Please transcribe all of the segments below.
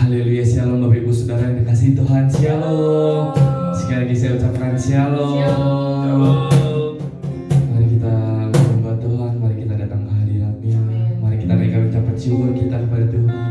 Haleluya, shalom Bapak Ibu Saudara yang dikasihi Tuhan, shalom. Sekali lagi saya ucapkan shalom. Mari kita menyembah Tuhan, mari kita datang ke hadirat-Nya. Mari kita naikkan ucapan syukur kita kepada Tuhan.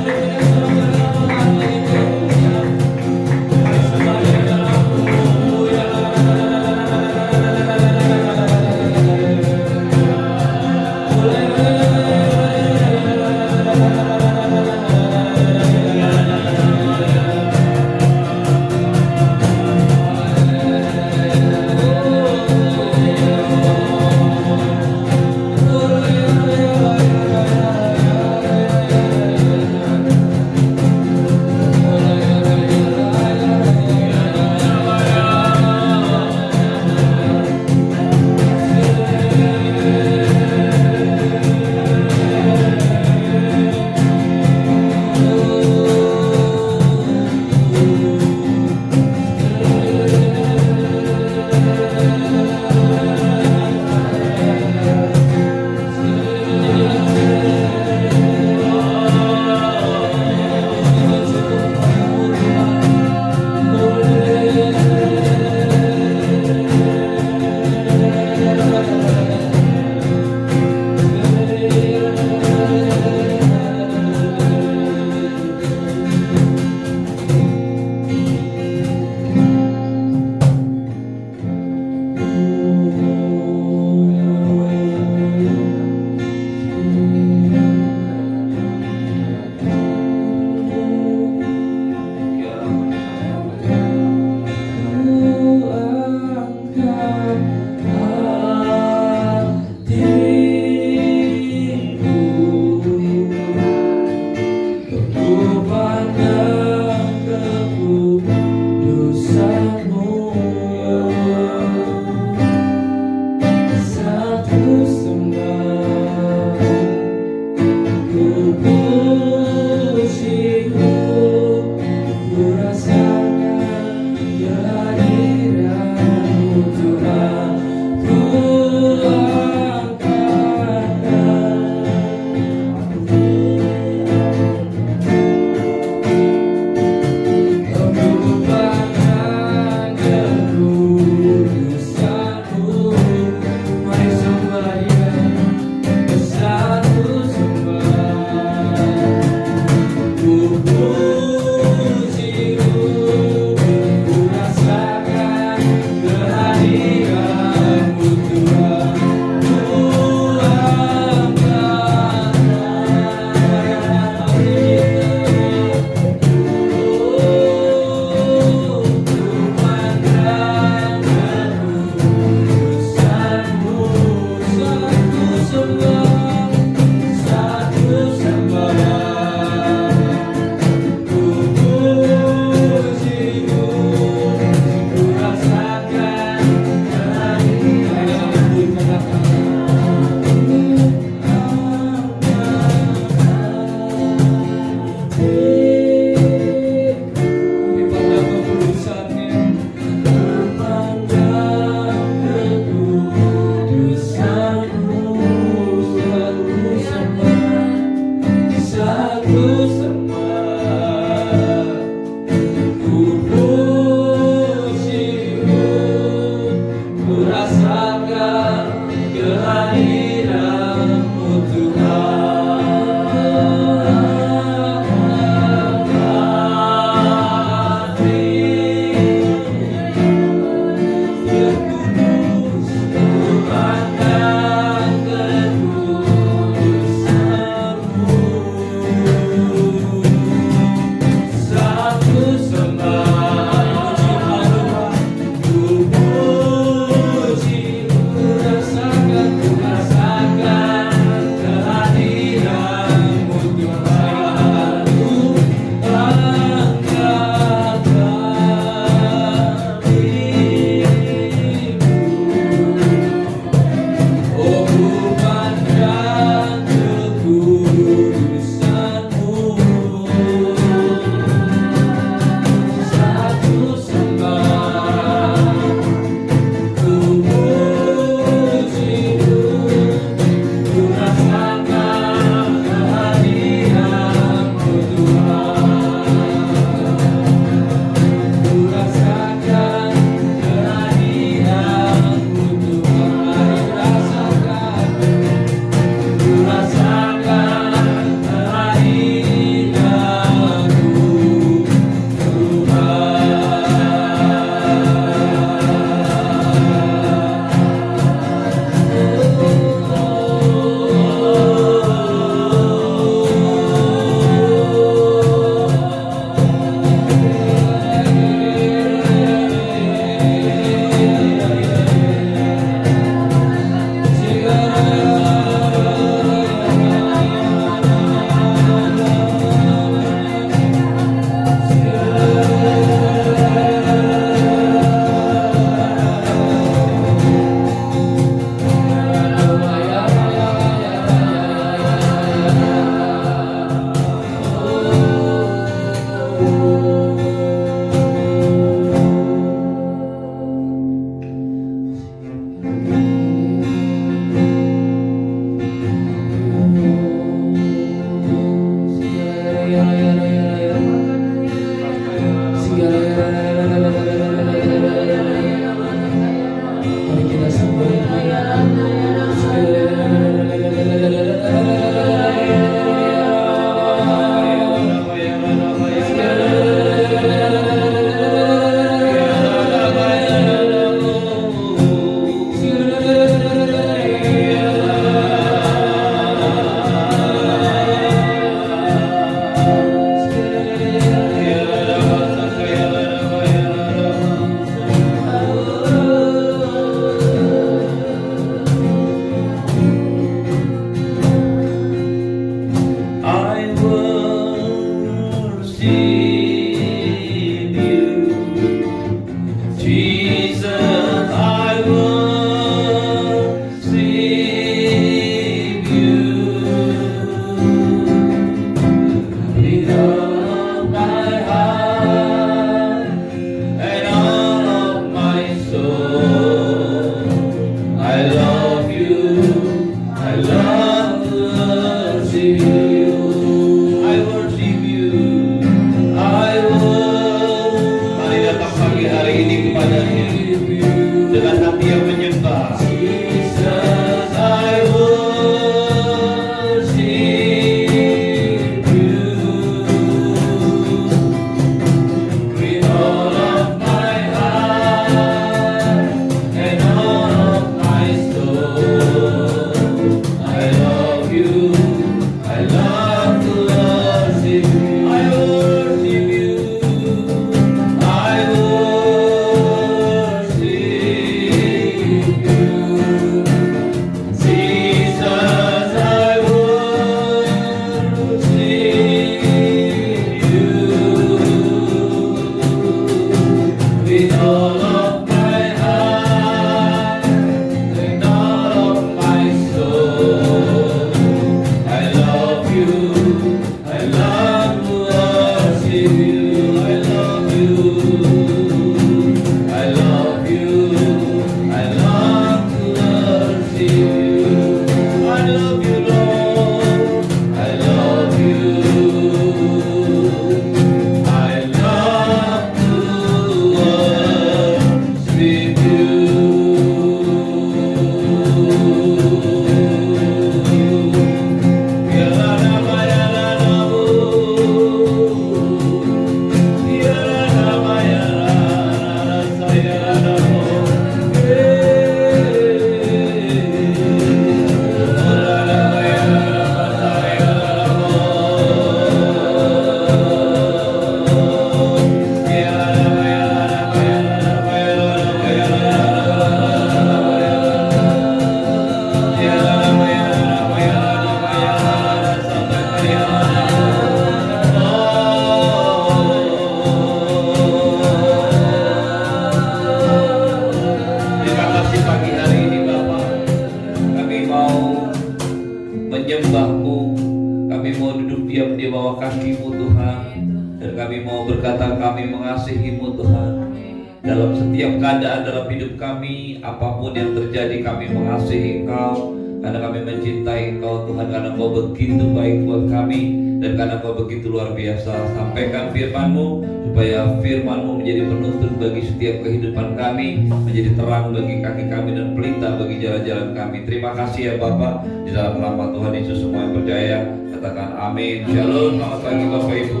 dalam setiap keadaan dalam hidup kami. Apapun yang terjadi, kami mengasihi Engkau karena kami mencintai Engkau Tuhan, karena Engkau begitu baik buat kami dan karena Engkau begitu luar biasa. Sampaikan firman-Mu supaya firman-Mu menjadi penuntun bagi setiap kehidupan kami, menjadi terang bagi kaki kami dan pelita bagi jalan-jalan kami. Terima kasih ya Bapa, di dalam nama Tuhan Yesus semua yang percaya katakan amin. Shalom, selamat pagi Bapak Ibu.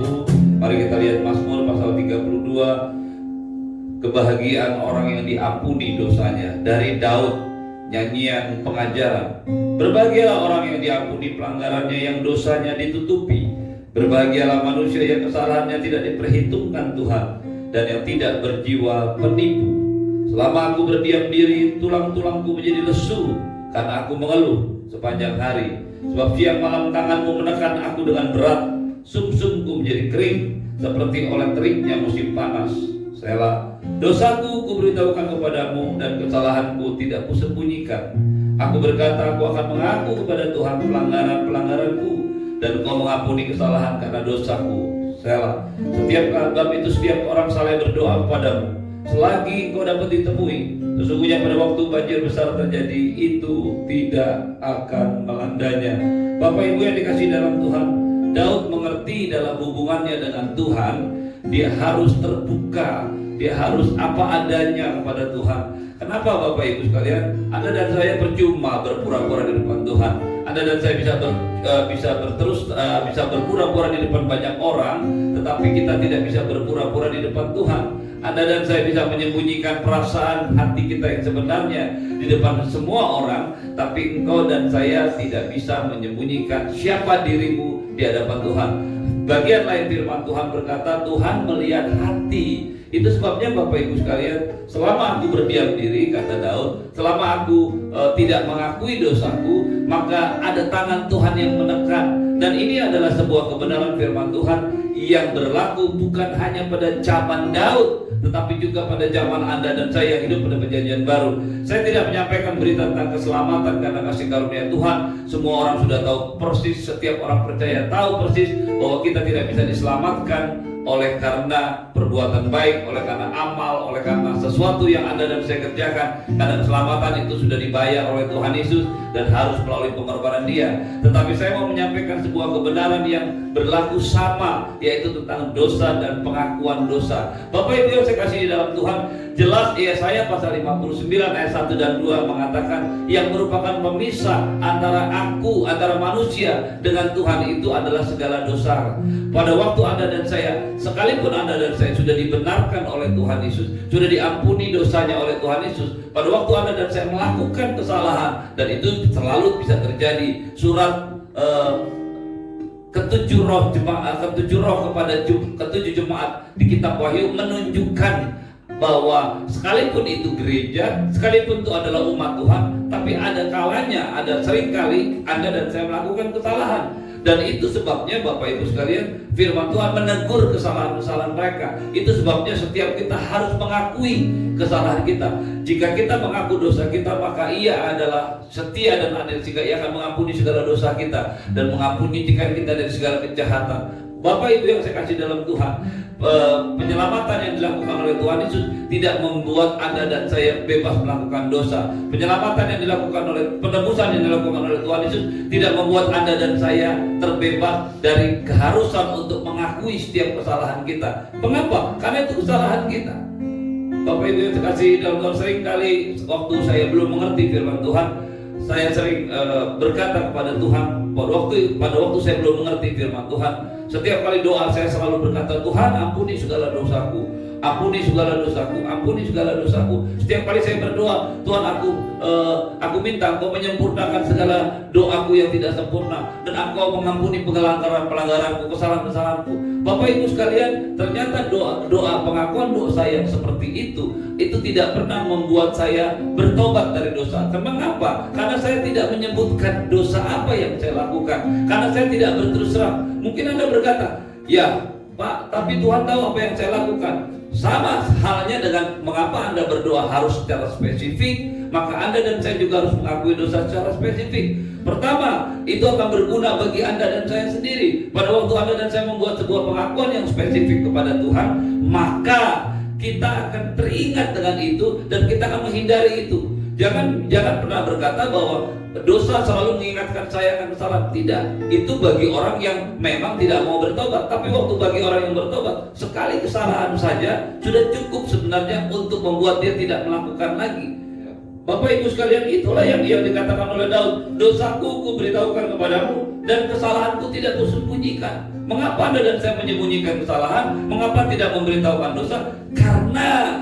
Mari kita lihat Mazmur pasal 32, kebahagiaan orang yang diampuni dosanya, dari Daud, nyanyian pengajaran. Berbahagialah orang yang diampuni pelanggarannya, yang dosanya ditutupi. Berbahagialah manusia yang kesalahannya tidak diperhitungkan Tuhan, dan yang tidak berjiwa penipu. Selama aku berdiam diri, tulang-tulangku menjadi lesu, karena aku mengeluh sepanjang hari. Sebab siang malam tanganmu menekan aku dengan berat, sumsumku menjadi kering seperti oleh teriknya musim panas. Selah. Dosaku kuberitahukan kepadamu, dan kesalahanku tidak kusembunyikan. Aku berkata, aku akan mengaku kepada Tuhan pelanggaran-pelanggaranku, dan Engkau mengampuni kesalahan karena dosaku. Selah. Setiap orang saleh berdoa kepadamu, selagi Engkau dapat ditemui. Sesungguhnya pada waktu banjir besar terjadi, itu tidak akan melandanya. Bapak Ibu yang dikasihi dalam Tuhan, Daud mengerti dalam hubungannya dengan Tuhan, dia harus terbuka, dia harus apa adanya kepada Tuhan. Kenapa Bapak Ibu sekalian? Anda dan saya percuma berpura-pura di depan Tuhan. Anda dan saya bisa berpura-pura di depan banyak orang, tetapi kita tidak bisa berpura-pura di depan Tuhan. Anda dan saya bisa menyembunyikan perasaan hati kita yang sebenarnya di depan semua orang, tapi engkau dan saya tidak bisa menyembunyikan siapa dirimu di hadapan Tuhan. Bagian lain firman Tuhan berkata, Tuhan melihat hati. Itu sebabnya Bapak Ibu sekalian, selama aku berdiam diri, kata Daud, selama aku tidak mengakui dosaku, maka ada tangan Tuhan yang menekan. Dan ini adalah sebuah kebenaran firman Tuhan yang berlaku bukan hanya pada zaman Daud, tetapi juga pada zaman Anda dan saya yang hidup pada perjanjian baru. Saya tidak menyampaikan berita tentang keselamatan karena kasih karunia Tuhan. Semua orang sudah tahu persis, setiap orang percaya tahu persis bahwa kita tidak bisa diselamatkan oleh karena perbuatan baik, oleh karena amal, oleh karena sesuatu yang Anda dan saya kerjakan. Karena keselamatan itu sudah dibayar oleh Tuhan Yesus dan harus melalui pengorbanan Dia. Tetapi saya mau menyampaikan sebuah kebenaran yang berlaku sama, yaitu tentang dosa dan pengakuan dosa. Bapak Ibu yang saya kasih di dalam Tuhan, jelas Yesaya pasal 59 ayat 1 dan 2 mengatakan yang merupakan pemisah antara manusia dengan Tuhan itu adalah segala dosa. Pada waktu Anda dan saya, sekalipun Anda dan saya sudah dibenarkan oleh Tuhan Yesus, sudah diampuni dosanya oleh Tuhan Yesus, pada waktu Anda dan saya melakukan kesalahan, dan itu selalu bisa terjadi. Surat ketujuh roh kepada ketujuh jemaat di kitab Wahyu menunjukkan bahwa sekalipun itu gereja, sekalipun itu adalah umat Tuhan, tapi ada seringkali Anda dan saya melakukan kesalahan. Dan itu sebabnya Bapak Ibu sekalian, firman Tuhan menegur kesalahan-kesalahan mereka. Itu sebabnya setiap kita harus mengakui kesalahan kita. Jika kita mengaku dosa kita, maka Ia adalah setia dan adil, sehingga Ia akan mengampuni segala dosa kita dan mengampuni jika kita dari segala kejahatan. Bapak Ibu yang saya kasih dalam Tuhan, penyelamatan yang dilakukan oleh Tuhan Yesus tidak membuat Anda dan saya bebas melakukan dosa. Penyelamatan yang dilakukan oleh penebusan yang dilakukan oleh Tuhan Yesus tidak membuat Anda dan saya terbebas dari keharusan untuk mengakui setiap kesalahan kita. Mengapa? Karena itu kesalahan kita. Bapak Ibu yang saya kasih dalam Tuhan, sering kali waktu saya belum mengerti firman Tuhan, saya sering berkata kepada Tuhan pada waktu saya belum mengerti firman Tuhan. Setiap kali doa saya selalu berkata, Tuhan ampuni segala dosaku, ampuni segala dosaku, ampuni segala dosaku. Setiap kali saya berdoa, Tuhan aku minta Engkau menyempurnakan segala doaku yang tidak sempurna, dan Engkau mengampuni pelanggaranku, kesalahan-kesalahanku. Bapak Ibu sekalian, ternyata doa pengakuan dosa yang seperti itu tidak pernah membuat saya bertobat dari dosa. Mengapa? Karena saya tidak menyebutkan dosa apa yang saya lakukan, karena saya tidak berterus terang. Mungkin Anda berkata, ya Pak, tapi Tuhan tahu apa yang saya lakukan. Sama halnya dengan mengapa Anda berdoa harus secara spesifik, maka Anda dan saya juga harus mengakui dosa secara spesifik. Pertama, itu akan berguna bagi Anda dan saya sendiri. Pada waktu Anda dan saya membuat sebuah pengakuan yang spesifik kepada Tuhan, maka kita akan teringat dengan itu dan kita akan menghindari itu. Jangan pernah berkata bahwa dosa selalu mengingatkan saya akan kesalahan. Tidak, itu bagi orang yang memang tidak mau bertobat. Tapi waktu bagi orang yang bertobat, sekali kesalahan saja sudah cukup sebenarnya untuk membuat dia tidak melakukan lagi. Bapak Ibu sekalian, itulah yang dikatakan oleh Daud, dosaku kuberitahukan kepadamu dan kesalahanku tidak kusembunyikan. Mengapa Anda dan saya menyembunyikan kesalahan? Mengapa tidak memberitahukan dosa? Karena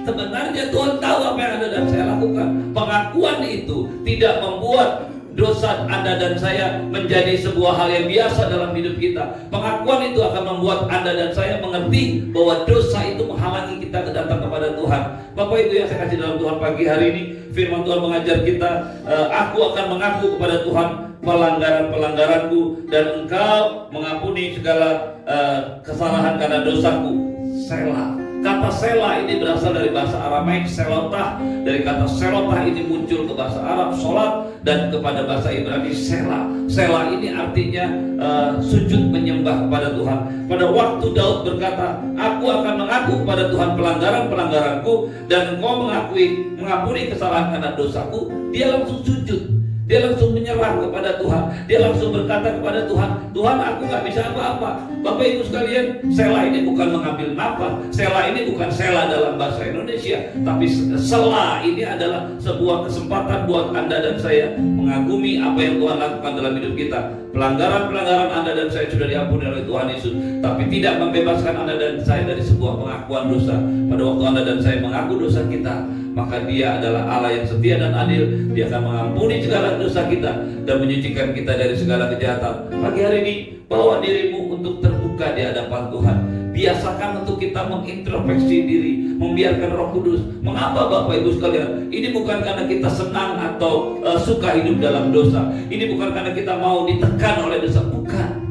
sebenarnya Tuhan tahu apa yang Anda dan saya lakukan. Pengakuan itu tidak membuat dosa Anda dan saya menjadi sebuah hal yang biasa dalam hidup kita. Pengakuan itu akan membuat Anda dan saya mengerti bahwa dosa itu menghalangi kita datang kepada Tuhan. Bapak Ibu yang saya kasih dalam Tuhan, pagi hari ini firman Tuhan mengajar kita, aku akan mengaku kepada Tuhan pelanggaran-pelanggaranku dan engkau mengampuni segala kesalahan karena dosaku. Selah. Kata selah ini berasal dari bahasa Aramaik selotah. Dari kata selotah ini muncul ke bahasa Arab solat, dan kepada bahasa Ibrani selah. Selah ini artinya sujud menyembah kepada Tuhan. Pada waktu Daud berkata, aku akan mengaku kepada Tuhan pelanggaran-pelanggaranku dan engkau mengampuni kesalahan karena dosaku, dia langsung sujud. Dia langsung menyerah kepada Tuhan. Dia langsung berkata kepada Tuhan, Tuhan, aku gak bisa apa-apa. Bapak Ibu sekalian, selah ini bukan mengambil nafas. Selah ini bukan selah dalam bahasa Indonesia, tapi selah ini adalah sebuah kesempatan buat Anda dan saya mengagumi apa yang Tuhan lakukan dalam hidup kita. Pelanggaran-pelanggaran Anda dan saya sudah diampuni oleh Tuhan Yesus, tapi tidak membebaskan Anda dan saya dari sebuah pengakuan dosa. Pada waktu Anda dan saya mengaku dosa kita, maka Dia adalah Allah yang setia dan adil. Dia akan mengampuni segala dosa kita dan menyucikan kita dari segala kejahatan. Pagi hari ini, bawa dirimu untuk terbuka di hadapan Tuhan. Biasakan untuk kita mengintrospeksi diri, membiarkan Roh Kudus. Mengapa Bapak Ibu sekalian? Ini bukan karena kita senang atau suka hidup dalam dosa. Ini bukan karena kita mau ditekan oleh dosa, bukan.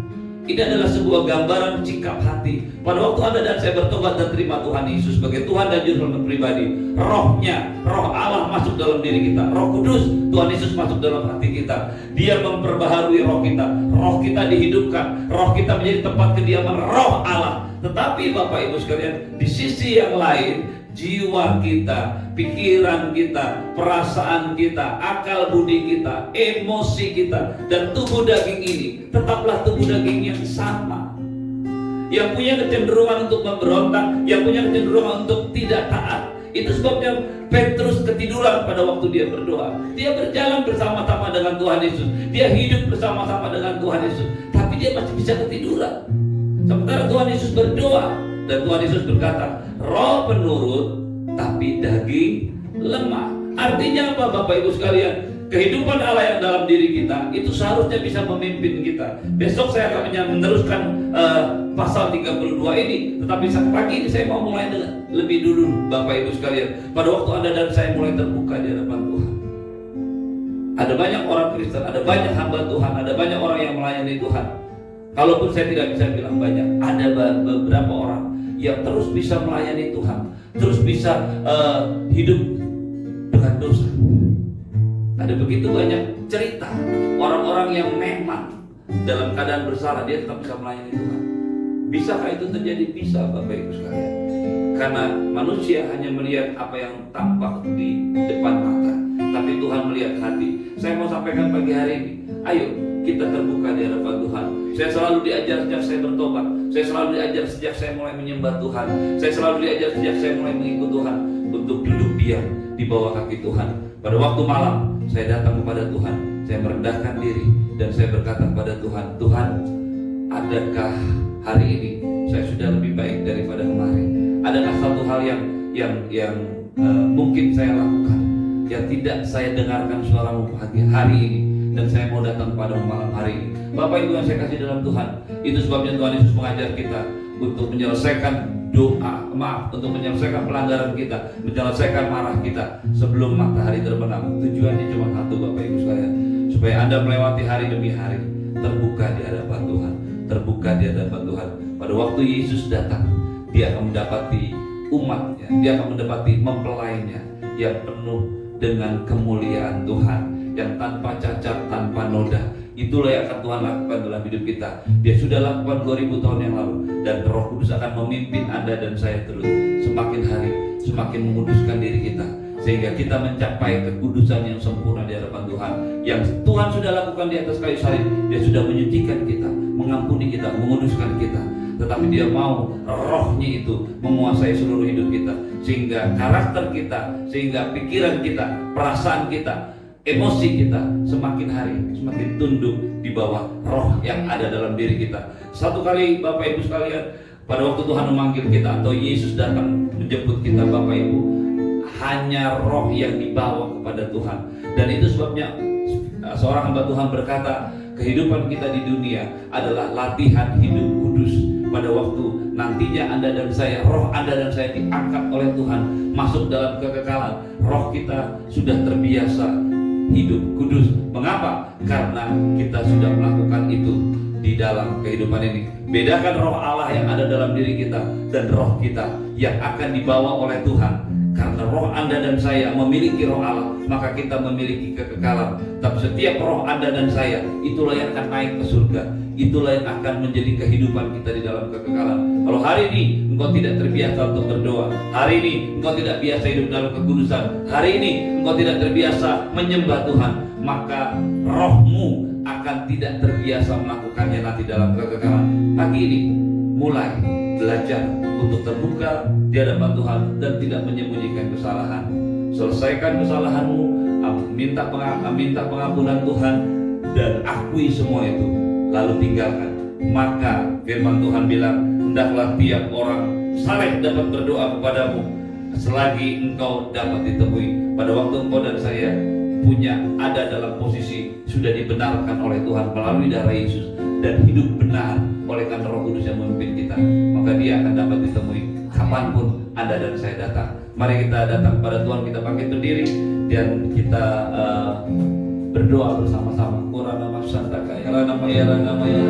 Ini adalah sebuah gambaran sikap hati. Pada waktu Anda dan saya bertobat dan terima Tuhan Yesus sebagai Tuhan dan Juru Selamat pribadi, Rohnya, Roh Allah masuk dalam diri kita. Roh Kudus, Tuhan Yesus masuk dalam hati kita. Dia memperbaharui roh kita. Roh kita dihidupkan. Roh kita menjadi tempat kediaman Roh Allah. Tetapi Bapak Ibu sekalian, di sisi yang lain, jiwa kita, pikiran kita, perasaan kita, akal budi kita, emosi kita, dan tubuh daging ini tetaplah tubuh daging yang sama, yang punya kecenderungan untuk memberontak, yang punya kecenderungan untuk tidak taat. Itu sebabnya Petrus ketiduran pada waktu dia berdoa. Dia berjalan bersama-sama dengan Tuhan Yesus, dia hidup bersama-sama dengan Tuhan Yesus, tapi dia masih bisa ketiduran. Sementara Tuhan Yesus berdoa, dan Tuhan Yesus berkata, roh penurut tapi daging lemah. Artinya apa Bapak Ibu sekalian? Kehidupan Allah yang dalam diri kita itu seharusnya bisa memimpin kita. Besok saya akan meneruskan pasal 32 ini. Tetapi pagi ini saya mau mulai dengan lebih dulu Bapak Ibu sekalian. Pada waktu Anda dan saya mulai terbuka di hadapan Tuhan, ada banyak orang Kristen, ada banyak hamba Tuhan, ada banyak orang yang melayani Tuhan. Kalaupun saya tidak bisa bilang banyak, ada beberapa orang yang terus bisa melayani Tuhan, terus bisa hidup dengan dosa. Ada begitu banyak cerita orang-orang yang memang dalam keadaan bersalah, dia tetap bisa melayani Tuhan. Bisakah itu terjadi? Bisa Bapak Ibu sekalian. Karena manusia hanya melihat apa yang tampak di depan mata, tapi Tuhan melihat hati. Saya mau sampaikan pagi hari ini, ayo kita terbuka di hadapan Tuhan. Saya selalu diajar sejak saya bertobat. Saya selalu diajar sejak saya mulai menyembah Tuhan. Saya selalu diajar sejak saya mulai mengikut Tuhan untuk duduk diam di bawah kaki Tuhan. Pada waktu malam saya datang kepada Tuhan, saya merendahkan diri dan saya berkata kepada Tuhan, Tuhan, adakah hari ini saya sudah lebih baik daripada kemarin? Adakah satu hal yang mungkin saya lakukan yang tidak saya dengarkan suaramu pagi hari ini, dan saya mau datang pada malam hari ini. Bapak Ibu yang saya kasih dalam Tuhan, itu sebabnya Tuhan Yesus mengajar kita untuk menyelesaikan untuk menyelesaikan pelanggaran kita, menyelesaikan marah kita sebelum matahari terbenam. Tujuannya cuma satu Bapak Ibu sekalian, supaya Anda melewati hari demi hari terbuka di hadapan Tuhan, terbuka di hadapan Tuhan. Pada waktu Yesus datang, Dia akan mendapati umatnya, Dia akan mendapati mempelainya yang penuh dengan kemuliaan Tuhan, yang tanpa cacat, tanpa noda, itulah yang akan Tuhan lakukan dalam hidup kita. Dia sudah lakukan 2000 tahun yang lalu, dan Roh Kudus akan memimpin Anda dan saya terus semakin hari semakin menguduskan diri kita, sehingga kita mencapai kekudusan yang sempurna di hadapan Tuhan. Yang Tuhan sudah lakukan di atas kayu salib, Dia sudah menyucikan kita, mengampuni kita, menguduskan kita. Tetapi Dia mau Rohnya itu menguasai seluruh hidup kita, sehingga karakter kita, sehingga pikiran kita, perasaan kita, emosi kita semakin hari semakin tunduk di bawah Roh yang ada dalam diri kita. Satu kali Bapak Ibu sekalian, pada waktu Tuhan memanggil kita atau Yesus datang menjemput kita Bapak Ibu, hanya Roh yang dibawa kepada Tuhan. Dan itu sebabnya seorang hamba Tuhan berkata, kehidupan kita di dunia adalah latihan hidup kudus. Pada waktu nantinya Anda dan saya, roh Anda dan saya diangkat oleh Tuhan masuk dalam kekekalan, roh kita sudah terbiasa hidup kudus. Mengapa? Karena kita sudah melakukan itu di dalam kehidupan ini. Bedakan roh Allah yang ada dalam diri kita dan roh kita yang akan dibawa oleh Tuhan. Karena roh Anda dan saya memiliki roh Allah, maka kita memiliki kekekalan. Tapi setiap roh Anda dan saya, itulah yang akan naik ke surga. Itulah yang akan menjadi kehidupan kita di dalam kekekalan. Kalau hari ini engkau tidak terbiasa untuk berdoa, hari ini engkau tidak biasa hidup dalam kekudusan, hari ini engkau tidak terbiasa menyembah Tuhan, maka rohmu akan tidak terbiasa melakukannya nanti dalam kekekalan. Pagi ini mulai belajar untuk terbuka di hadapan Tuhan dan tidak menyembunyikan kesalahan. Selesaikan kesalahanmu, minta pengampunan Tuhan, dan akui semua itu, lalu tinggalkan. Maka firman Tuhan bilang, hendaklah tiap orang saleh dapat berdoa kepadamu selagi engkau dapat ditemui. Pada waktu engkau dan saya ada dalam posisi sudah dibenarkan oleh Tuhan melalui darah Yesus dan hidup benar oleh karena Roh Kudus yang memimpin kita, maka Dia akan dapat ditemui kapanpun Anda dan saya datang. Mari kita datang pada Tuhan, kita bangkit berdiri dan kita berdoa bersama-sama. Qurana masantaka ya nama ya nama ya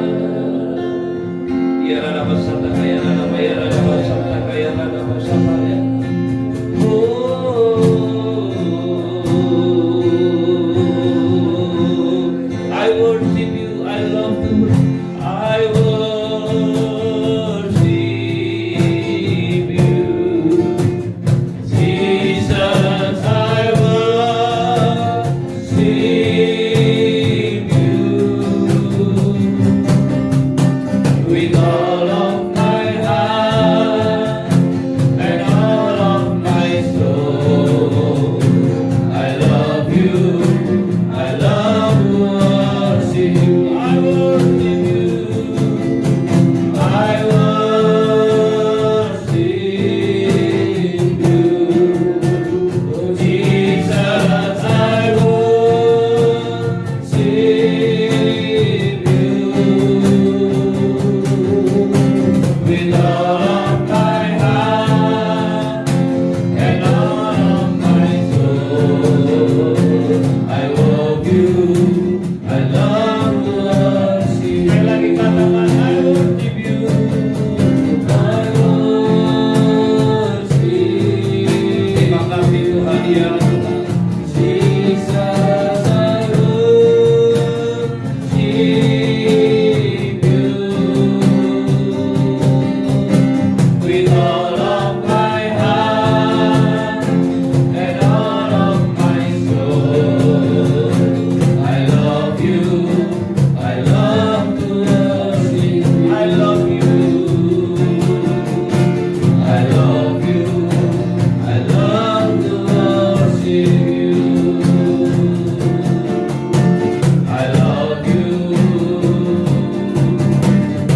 nama masantaka ya nama ya nama masantaka ya nama masantaka ya. I worship you, I love to worship, I worship you, Jesus, I worship you, with all of my heart and all of my soul. I love you, I love to worship you, I worship you, I worship you, oh Jesus, I worship you, with all of my heart and all of my soul. I love you, I love to worship you. Sekali lagi katakan, I worship you, I worship. Terima kasih Tuhan, ya Tuhan. Jesus, I worship you, with all of my heart and all of my soul. I love you, I love to worship. I love you, I love you, I love to worship you. I love you,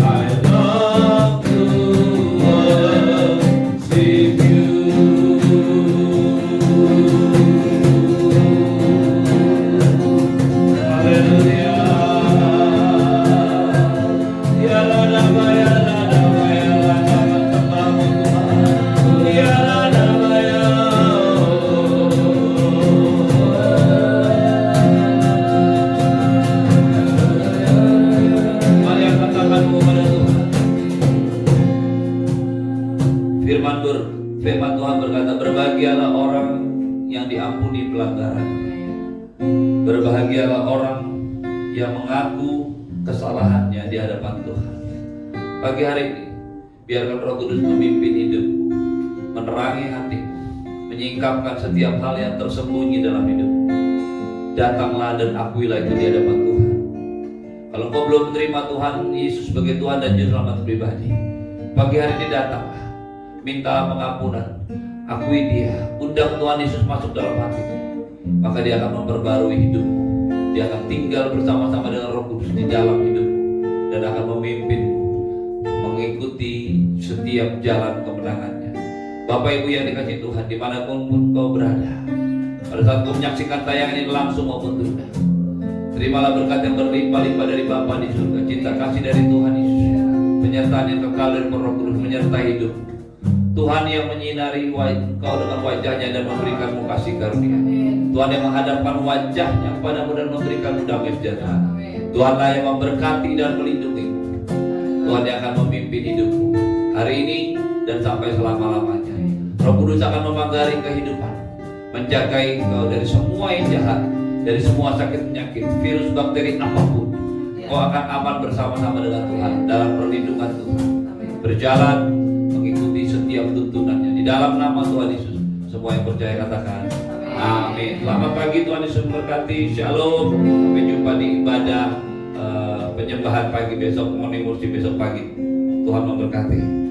I love to worship you. Haleluya. Ya Radha ya Radha ya Radha katamu Tuhan. Ya Radha ya. Mari katakan kepada Tuhan. Firman Tuhan berkata, berbahagialah orang yang diampuni pelanggaran, berbahagialah orang yang mengaku kesalahannya di hadapan Tuhan. Pagi hari ini, biarkan Roh Kudus memimpin hidupmu, menerangi hatimu, menyingkapkan setiap hal yang tersembunyi dalam hidupmu. Datanglah dan akuilah itu di hadapan Tuhan. Kalau kau belum menerima Tuhan Yesus sebagai Tuhan dan Juru Selamat pribadi, pagi hari ini datanglah, minta pengampunan, akui Dia, undang Tuhan Yesus masuk dalam hatimu, maka Dia akan memperbarui hidupmu. Dia akan tinggal bersama-sama dengan Roh Kudus di dalam hidupmu dan akan memimpinmu mengikuti setiap jalan kemenangannya. Bapak Ibu yang dikasihi Tuhan, dimanapun kau berada, pada saat kau menyaksikan tayangan ini langsung maupun tunda, terimalah berkat yang berlimpah-limpah dari Bapa di surga, cinta kasih dari Tuhan Yesus, penyertaan yang kekal dari Roh Kudus menyertai hidup. Tuhan yang menyinari engkau dengan wajahnya dan memberikanmu kasih karunia. Tuhan yang menghadapkan wajahnya padamu dan memberikanmu damai sejahtera. Tuhanlah yang memberkati dan melindungimu. Tuhan yang akan memimpin hidupmu hari ini dan sampai selama-lamanya. Roh Kudus akan memanggari kehidupan, menjagai engkau dari semua yang jahat, dari semua sakit penyakit, virus, bakteri apapun. Kau akan aman bersama-sama dengan Tuhan dalam perlindungan Tuhan. Berjalan mengikuti setiap tuntunannya di dalam nama Tuhan Yesus. Semua yang percaya katakan amin. Selamat pagi, Tuhan Yesus memberkati. Shalom. Sampai jumpa di ibadah penyembahan pagi besok, morning worship besok pagi. Tuhan memberkati.